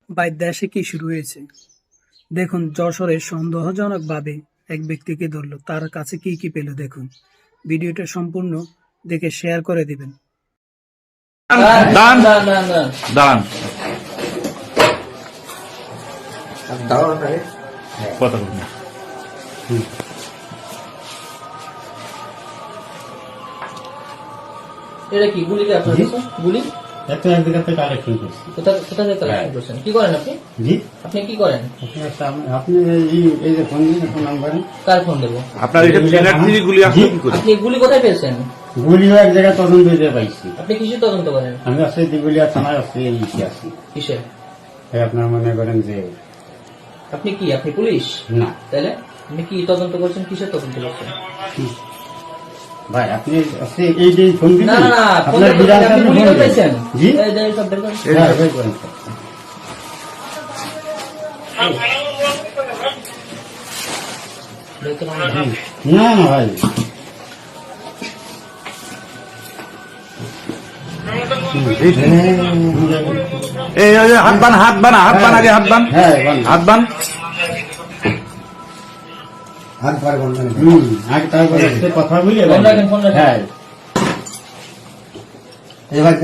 ভাই দেশে কি শুরু হয়েছে দেখুন। যশোরে সন্দেহজনকভাবে এক ব্যক্তিকে ধরলো, তার কাছে কি কি পেল দেখুন। ভিডিওটা সম্পূর্ণ দেখে শেয়ার করে দিবেন। দান দান কত এটা কি গুলি? আপনার কাছে গুলি একটা এক জায়গা থেকে কালেকশন করছি। কোথা থেকে কালেকশন করছেন? কি করেন আপনি? জি, আপনি কি করেন? আপনি এই যে ফোন দিন, ফোন নাম্বার কার ফোন দেবো? আপনার এটা ট্রেনার থেকে গুলি আসলে কি করে? আপনি গুলি কোথায় পেয়েছেন? গুলিও এক জায়গায় তদন্ত দিয়ে পাইছি। আপনি কিসের তদন্ত করেন? আমি আসলে দিগুলিয়া থানায় আসছি, এই আছি। কিসের? আপনার মনে করেন যে আপনি কি? আপনি পুলিশ না তাহলে? আপনি কি তদন্ত করছেন? কিসের তদন্ত করছেন? ভাই, আপনি এই যে ফোন দিন, না না না, আপনার বিধান আপনি গুলি কোথায় পেয়েছেন? জি, এই যে সব বের করেন। হ্যাঁ, বের করেন। না না ভাই, এই হাত বান হাত বান হাত বান আগে হাত বান হ্যাঁ, হাত বান আগে তারপরে কথা বলি। ফোন রাখেন, ফোন রাখেন। হ্যাঁ, এবার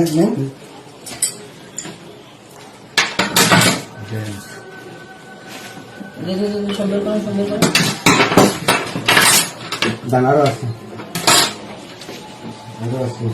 সব বের করেন, সব বের করেন। দানারও আছে, আরও আছে।